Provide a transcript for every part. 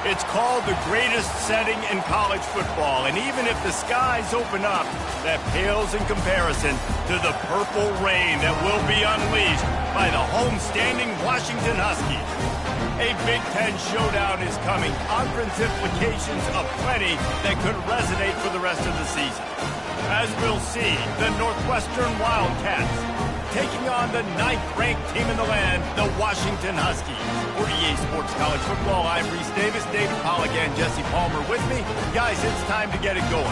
It's called the greatest setting in college football, and even if the skies open up, that pales in comparison to the purple rain that will be unleashed by the homestanding Washington Huskies. A Big Ten showdown is coming, conference implications aplenty that could resonate for the rest of the season. As we'll see, the Northwestern Wildcats taking on the 9th-ranked team in the land, the Washington Huskies. For EA Sports College Football, I'm Reese Davis, David Pollack, and Jesse Palmer with me. Guys, it's time to get it going.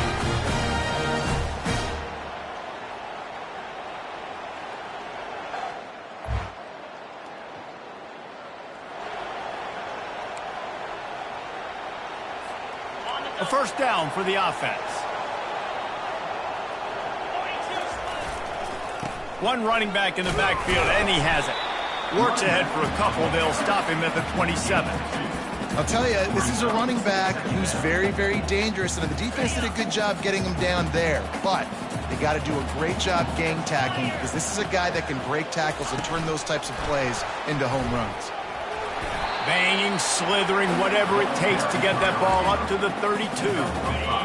A first down for the offense. One running back in the backfield, and he has it. Works ahead for a couple. They'll stop him at the 27. I'll tell you, this is a running back who's very, very dangerous, and the defense did a good job getting him down there. But they got to do a great job gang tackling, because this is a guy that can break tackles and turn those types of plays into home runs. Banging, slithering, whatever it takes to get that ball up to the 32.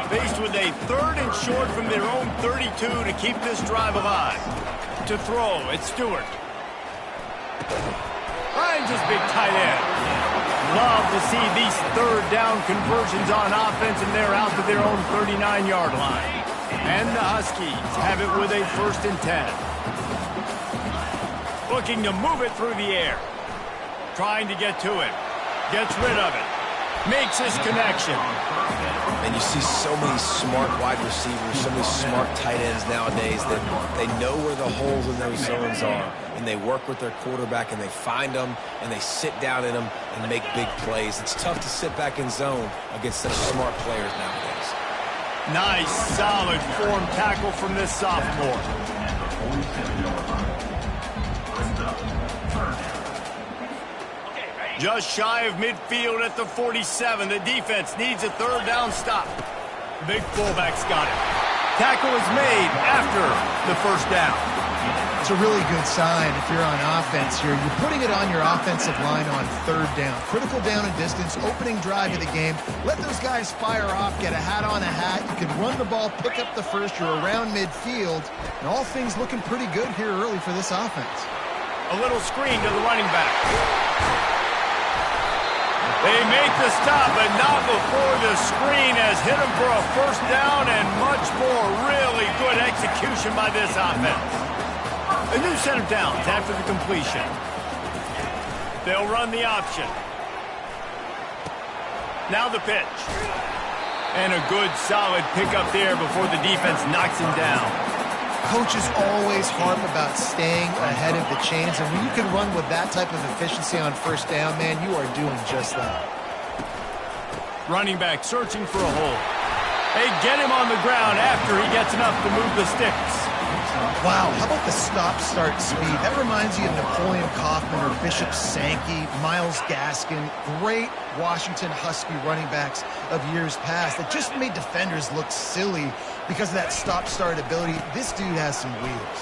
Faced with a 3rd and short from their own 32 to keep this drive alive. To throw, it's Stewart. Finds his big tight end. Love to see these 3rd down conversions on offense, and they're out to their own 39-yard line. And the Huskies have it with a 1st and 10. Looking to move it through the air. Trying to get to it. Gets rid of it. Makes his connection. And you see so many smart wide receivers, so many smart tight ends nowadays that they know where the holes in those zones are, and they work with their quarterback, and they find them, and they sit down in them and make big plays. It's tough to sit back in zone against such smart players nowadays. Nice, solid form tackle from this sophomore. Just shy of midfield at the 47. The defense needs a 3rd down stop. Big fullback's got it. Tackle is made after the 1st down. It's a really good sign if you're on offense here. You're putting it on your offensive line on 3rd down. Critical down and distance, opening drive of the game. Let those guys fire off, get a hat on a hat. You can run the ball, pick up the 1st. You're around midfield. And all things looking pretty good here early for this offense. A little screen to the running back. They make the stop, but not before the screen has hit them for a 1st down, and much more. Really good execution by this offense. A new set of downs after the completion. They'll run the option. Now the pitch. And a good, solid pickup there before the defense knocks him down. Coaches always harp about staying ahead of the chains, and when you can run with that type of efficiency on 1st down, man, you are doing just that. Running back searching for a hole. They get him on the ground after he gets enough to move the sticks. Wow, how about the stop-start speed? That reminds you of Napoleon Kaufman or Bishop Sankey, Myles Gaskin, great Washington Husky running backs of years past that just made defenders look silly because of that stop-start ability. This dude has some wheels.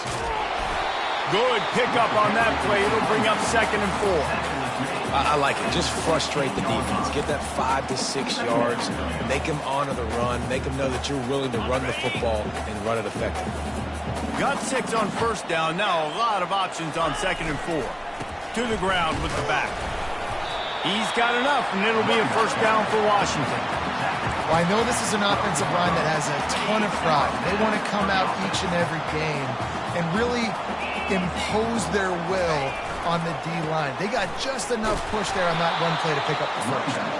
Good pickup on that play. It'll bring up 2nd and 4. I like it. Just frustrate the defense. Get that 5 to 6 yards. Make them honor the run. Make them know that you're willing to run the football and run it effectively. Got 6 on 1st down. Now a lot of options on 2nd and 4. To the ground with the back. He's got enough, and it'll be a 1st down for Washington. Well, I know this is an offensive line that has a ton of pride. They want to come out each and every game and really impose their will on the D-line. They got just enough push there on that run play to pick up the 1st down.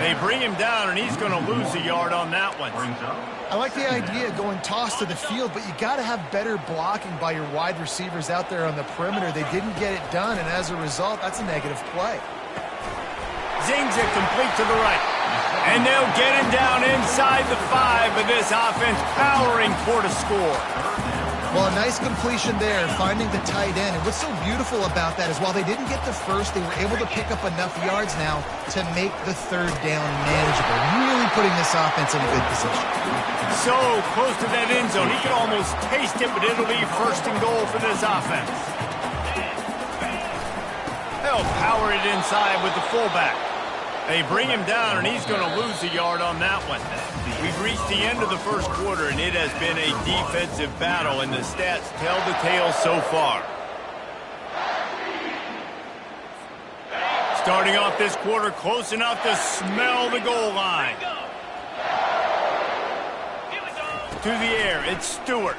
They bring him down, and he's going to lose a yard on that one. I like the idea of going toss to the field, but you got to have better blocking by your wide receivers out there on the perimeter. They didn't get it done, and as a result, that's a negative play. Zings it complete to the right. And they'll get him down inside the 5, but this offense powering for the score. Well, a nice completion there, finding the tight end. And what's so beautiful about that is while they didn't get the 1st, they were able to pick up enough yards now to make the 3rd down manageable. Really putting this offense in a good position. So close to that end zone. He could almost taste it, but it'll be 1st and goal for this offense. They'll power it inside with the fullback. They bring him down, and he's going to lose a yard on that one. We've reached the end of the first quarter, and it has been a defensive battle, and the stats tell the tale so far. Starting off this quarter close enough to smell the goal line. To the air, it's Stewart.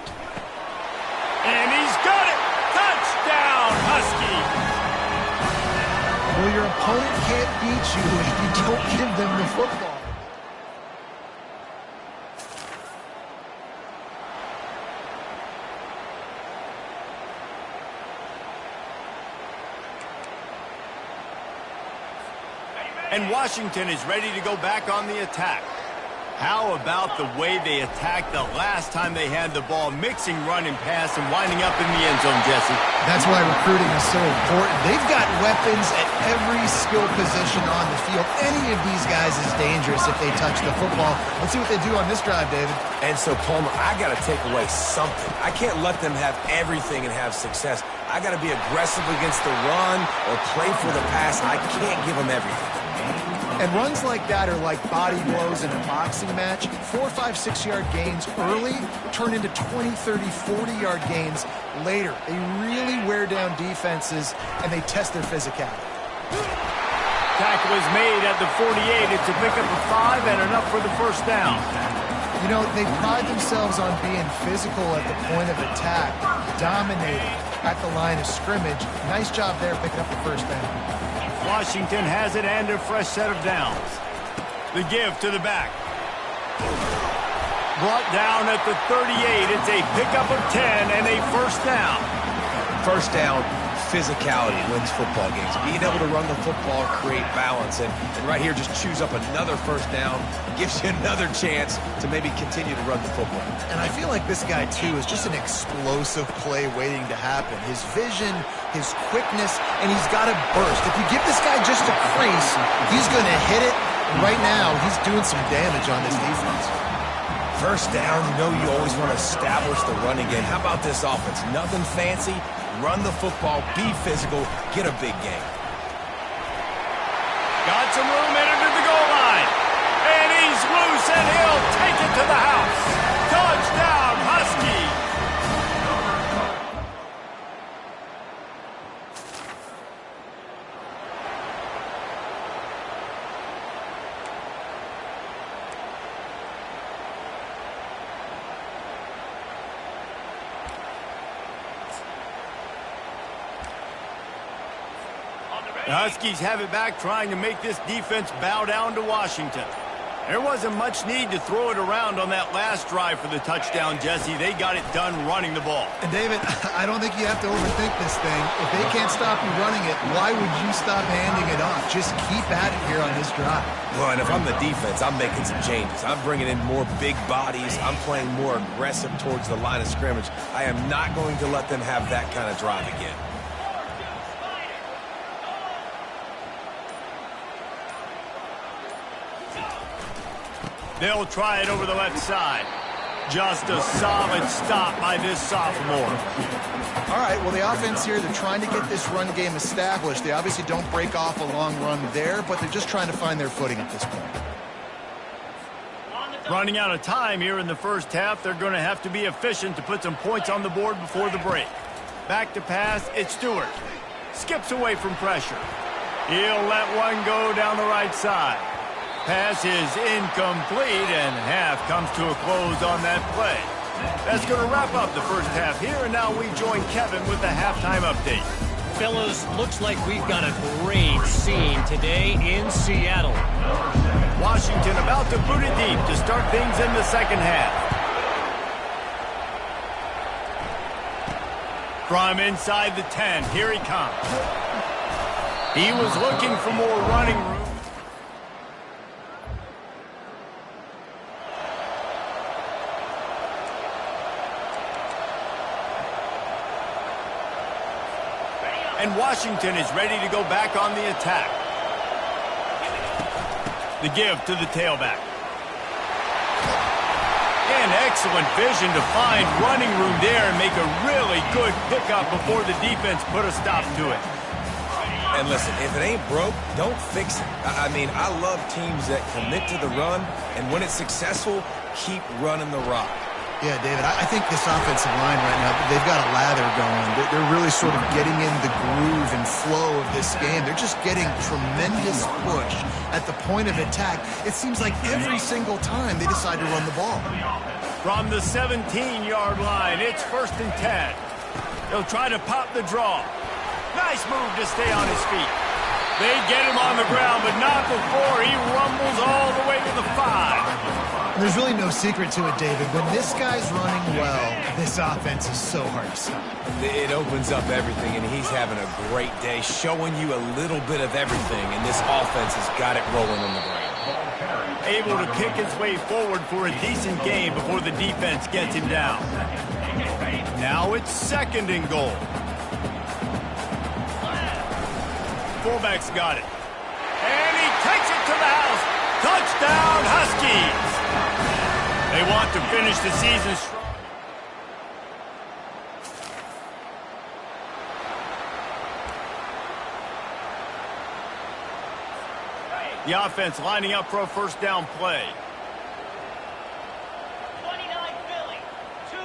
And he's got it! Touchdown, Husky! Well, your opponent can't beat you if you don't give them the football. And Washington is ready to go back on the attack. How about the way they attacked the last time they had the ball, mixing run and pass and winding up in the end zone, Jesse? That's why recruiting is so important. They've got weapons at every skill position on the field. Any of these guys is dangerous if they touch the football. Let's see what they do on this drive, David. And so, Palmer, I got to take away something. I can't let them have everything and have success. I got to be aggressive against the run or play for the pass. I can't give them everything. And runs like that are like body blows in a boxing match. 4, 5, 6-yard gains early turn into 20, 30, 40-yard gains later. They really wear down defenses, and they test their physicality. Tackle is made at the 48. It's a pickup of 5 and enough for the first down. You know, they pride themselves on being physical at the point of attack, dominating at the line of scrimmage. Nice job there picking up the first down. Washington has it and a fresh set of downs. The give to the back. Brought down at the 38. It's a pickup of 10 and a first down. First down, physicality wins football games. Being able to run the football, create balance, and right here just choose up another first down, gives you another chance to maybe continue to run the football. And I feel like this guy, too, is just an explosive play waiting to happen. His vision, his quickness, and he's got a burst. If you give this guy just a crease, he's going to hit it. And right now, he's doing some damage on this defense. First down, you know you always want to establish the running game. How about this offense? Nothing fancy. Run the football, be physical, get a big game. Got some room in under the goal line. And he's loose, and he'll take it to the house. Touchdown, Husky. The Huskies have it back, trying to make this defense bow down to Washington. There wasn't much need to throw it around on that last drive for the touchdown, Jesse. They got it done running the ball. And, David, I don't think you have to overthink this thing. If they can't stop you running it, why would you stop handing it off? Just keep at it here on this drive. Well, and if I'm the defense, I'm making some changes. I'm bringing in more big bodies. I'm playing more aggressive towards the line of scrimmage. I am not going to let them have that kind of drive again. They'll try it over the left side. Just a solid stop by this sophomore. All right, well, the offense here, they're trying to get this run game established. They obviously don't break off a long run there, but they're just trying to find their footing at this point. Running out of time here in the first half, they're going to have to be efficient to put some points on the board before the break. Back to pass, it's Stewart. Skips away from pressure. He'll let one go down the right side. Pass is incomplete, and half comes to a close on that play. That's going to wrap up the first half here, and now we join Kevin with the halftime update. Fellas, looks like we've got a great scene today in Seattle. Washington about to boot it deep to start things in the second half. From inside the 10, here he comes. He was looking for more running room. And Washington is ready to go back on the attack. The give to the tailback. And excellent vision to find running room there and make a really good pickup before the defense put a stop to it. And listen, if it ain't broke, don't fix it. I mean, I love teams that commit to the run, and when it's successful, keep running the rock. Yeah, David, I think this offensive line right now, they've got a lather going. They're really sort of getting in the groove and flow of this game. They're just getting tremendous push at the point of attack. It seems like every single time they decide to run the ball. From the 17-yard line, it's 1st and 10. He'll try to pop the draw. Nice move to stay on his feet. They get him on the ground, but not before he rumbles all the way to the 5. There's really no secret to it, David. When this guy's running well, this offense is so hard to stop. It opens up everything, and he's having a great day, showing you a little bit of everything, and this offense has got it rolling on the ground. Able to kick his way forward for a decent gain before the defense gets him down. Now it's 2nd and goal. Fullback's got it. And he takes it to the house. Touchdown, Huskies! They want to finish the season strong. The offense lining up for a 1st down play. 29 Philly. 2-9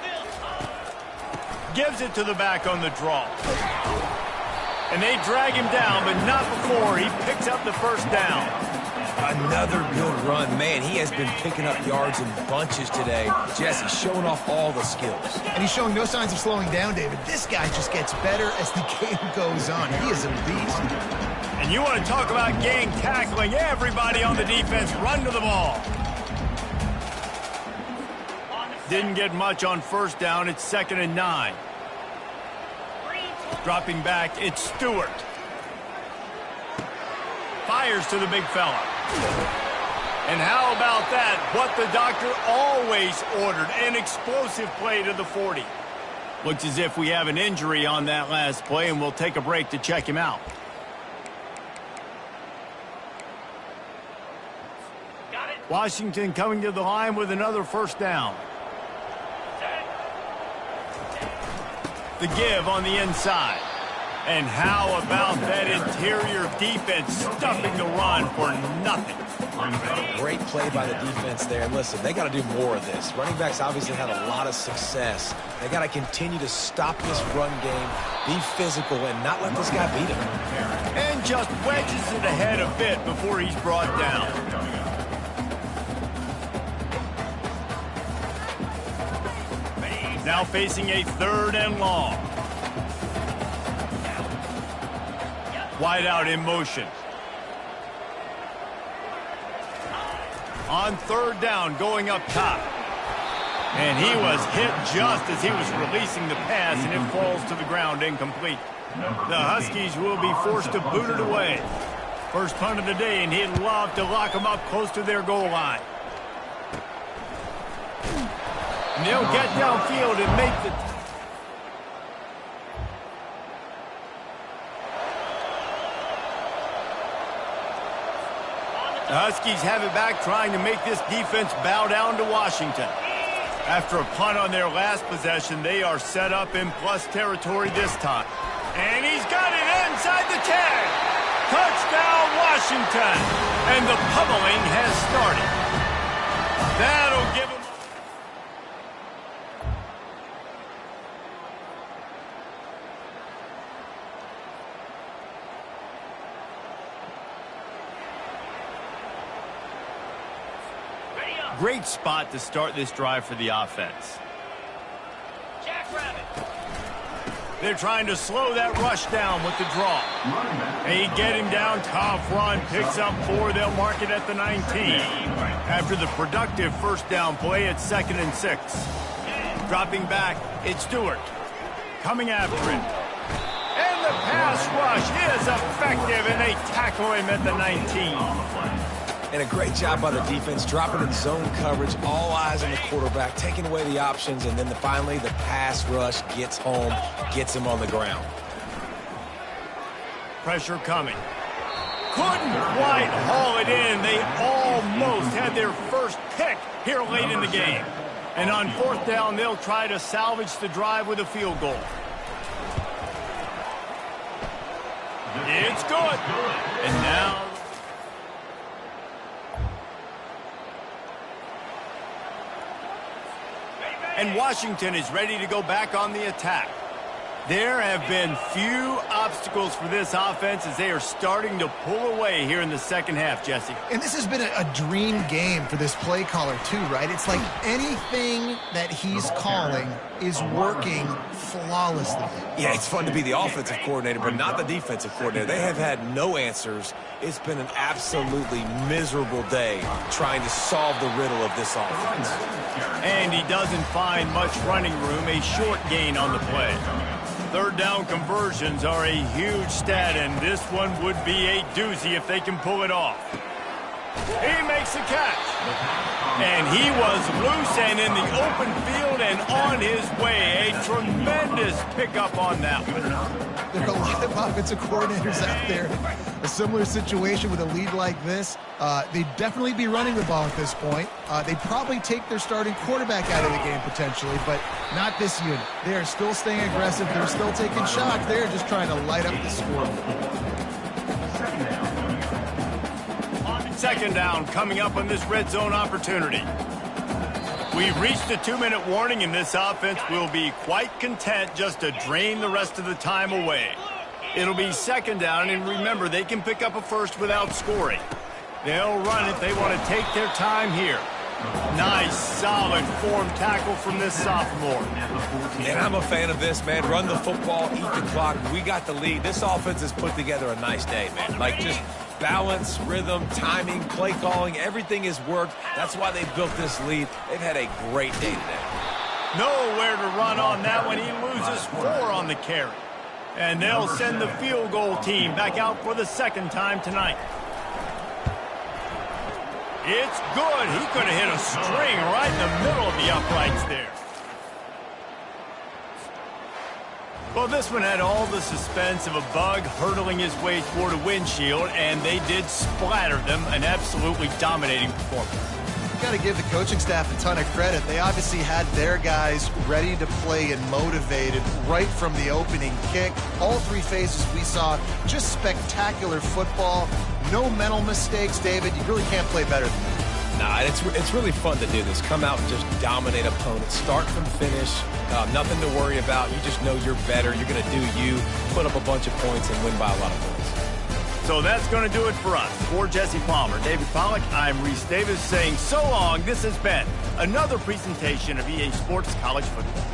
Philly. Gives it to the back on the draw. And they drag him down, but not before he picks up the 1st down. Another good run. Man, he has been picking up yards in bunches today. Jesse showing off all the skills. And he's showing no signs of slowing down, David. This guy just gets better as the game goes on. He is a beast. And you want to talk about gang tackling. Everybody on the defense run to the ball. Didn't get much on 1st down. It's 2nd and 9. Dropping back, it's Stewart. Fires to the big fella. And how about that? What the doctor always ordered, an explosive play to the 40. Looks as if we have an injury on that last play, and we'll take a break to check him out. Washington coming to the line with another 1st down. The give on the inside. And how about that interior defense stuffing the run for nothing? Great play by the defense there. And listen, they got to do more of this. Running backs obviously had a lot of success. They got to continue to stop this run game, be physical, and not let this guy beat him. And just wedges it ahead a bit before he's brought down. Now facing a 3rd and long. Wide out in motion. On 3rd down, going up top. And he was hit just as he was releasing the pass, and it falls to the ground incomplete. The Huskies will be forced to boot it away. First punt of the day, and he'd love to lock them up close to their goal line. And they'll get downfield and make the... The Huskies have it back, trying to make this defense bow down to Washington. After a punt on their last possession, they are set up in plus territory this time. And he's got it inside the 10. Touchdown, Washington. And the pummeling has started. That'll give him... Great spot to start this drive for the offense. They're trying to slow that rush down with the draw. They get him down, tough run, picks up 4. They'll mark it at the 19. After the productive 1st down play, it's 2nd and 6. Dropping back, it's Stewart. Coming after him. And the pass rush is effective, and they tackle him at the 19. And a great job by the defense, dropping in zone coverage, all eyes on the quarterback, taking away the options, and then finally the pass rush gets home, gets him on the ground. Pressure coming. Couldn't quite haul it in. They almost had their first pick here late in the game. And on 4th down, they'll try to salvage the drive with a field goal. good. And now... And Washington is ready to go back on the attack. There have been few obstacles for this offense as they are starting to pull away here in the second half, Jesse. And this has been a dream game for this play caller too, right? It's like anything that he's calling is working flawlessly. Yeah, it's fun to be the offensive coordinator, but not the defensive coordinator. They have had no answers. It's been an absolutely miserable day trying to solve the riddle of this offense. And he doesn't find much running room, a short gain on the play. Third down conversions are a huge stat, and this one would be a doozy if they can pull it off. He makes a catch. And he was loose and in the open field and on his way. A tremendous pickup on that one. There are a lot of offensive coordinators out there. A similar situation with a lead like this. They'd definitely be running the ball at this point. They'd probably take their starting quarterback out of the game potentially, but not this unit. They are still staying aggressive. They're still taking shots. They're just trying to light up the scoreboard. Second down coming up on this red zone opportunity. We've reached a 2-minute warning, and this offense will be quite content just to drain the rest of the time away. It'll be second down, and remember, they can pick up a first without scoring. They'll run it. They want to take their time here. Nice, solid form tackle from this sophomore. And I'm a fan of this, man. Run the football, eat the clock. We got the lead. This offense has put together a nice day, man. Like, just balance, rhythm, timing, play calling, everything has worked. That's why they built this lead. They've had a great day today. Nowhere to run on that one. He loses 4 on the carry. And they'll send the field goal team back out for the second time tonight. It's good. He could have hit a string right in the middle of the uprights there. Well, this one had all the suspense of a bug hurtling his way toward a windshield, and they did splatter them. An absolutely dominating performance. You got to give the coaching staff a ton of credit. They obviously had their guys ready to play and motivated right from the opening kick. All 3 phases we saw, just spectacular football. No mental mistakes, David. You really can't play better than that. Nah, it's really fun to do this. Come out and just dominate opponents. Start from finish. Nothing to worry about. You just know you're better. You're going to do you, put up a bunch of points, and win by a lot of points. So that's going to do it for us. For Jesse Palmer, David Pollack, I'm Reese Davis saying so long. This has been another presentation of EA Sports College Football.